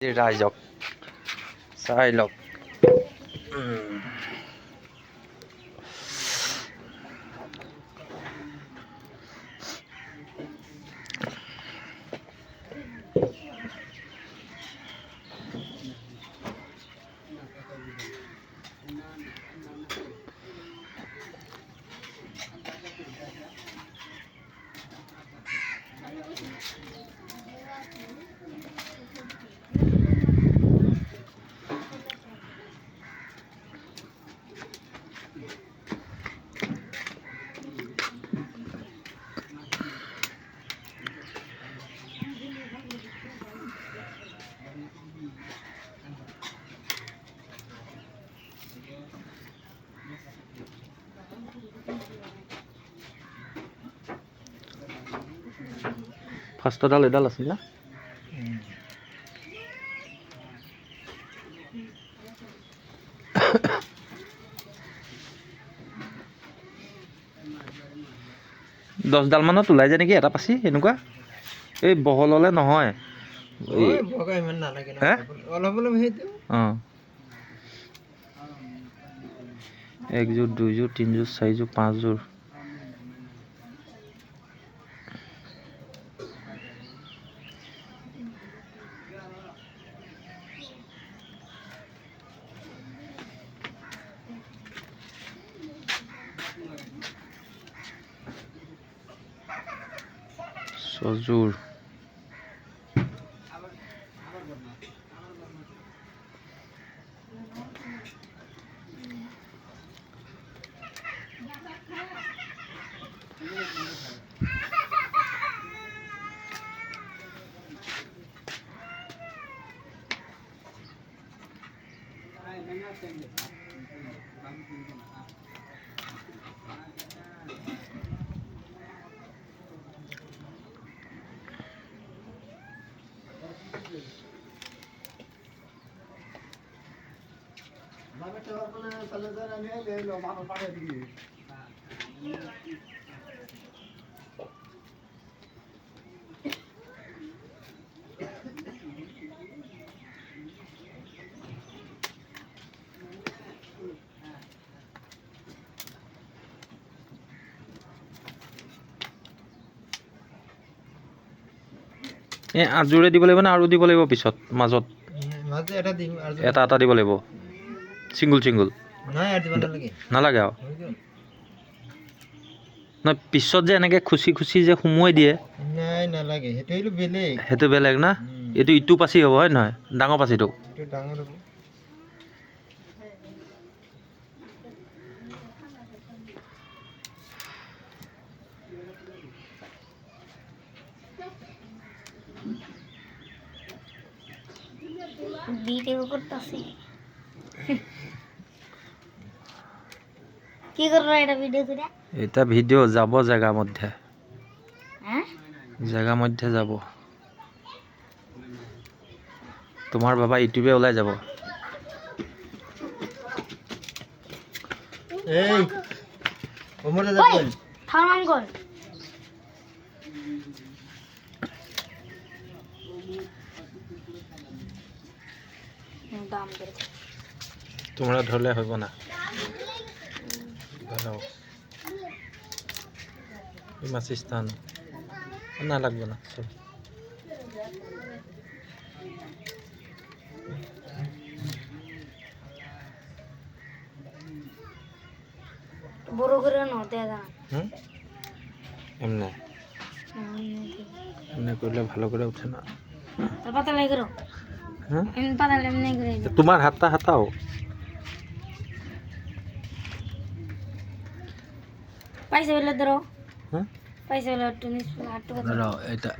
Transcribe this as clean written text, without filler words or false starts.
ৰাইজক চাই লওক। ফাৰ্ষ্টডাল এডাল আছিল না? 10ডাল মানত ওলাই যায় নেকি এটা পাচি এনেকুৱা? এই বহল হ'লে নহয়। বগা ইমান নালাগে না, অলপ অলপ সেইটো। অঁ, 1 যোৰ 2 যোৰ 3 যোৰ 4 যোৰ 5 যোৰ। ছযোৰ। এই 8 যোৰে দিব লাগিব না আৰু দিব লাগিব পিছত মাজত? এটা এটা দিব লাগিব চিংগুল চিংগুল? নালাগে আৰু নহয়, পিছত যে এনেকৈ খুচি খুচি যে সুমুৱাই দিয়ে? নালাগে, সেইটো বেলেগ। সেইটো বেলেগ না? এইটো ইটো পাচি হ'ব হয় নহয়? ডাঙৰ পাচিটো ডাঙৰ হ'ব। ভিডিও করতেছি কি করব এটা ভিডিও করে? এটা ভিডিও যাব জায়গা মধ্যে, হ্যাঁ জায়গা মধ্যে যাব। তোমার বাবা ইউটিউবে ওলাই যাব। এই ওমর দাদা ওই থামান কর। দাম দে তোমরা ধরলে হইব না। ধরো এই মাছ স্থান না লাগবে না। চল বড় করে নতে দাম। এমনি এমনি করলে ভালো করে উঠে না। তোর পাতা লাই করো। হ্যাঁ এমনি পাতা এমনি করে। তোমার হাতটা হাতাও। পয়সা বেলে ধরো। হ্যাঁ পয়সা বেলে একটু নিস হাঁটু ধরো এটা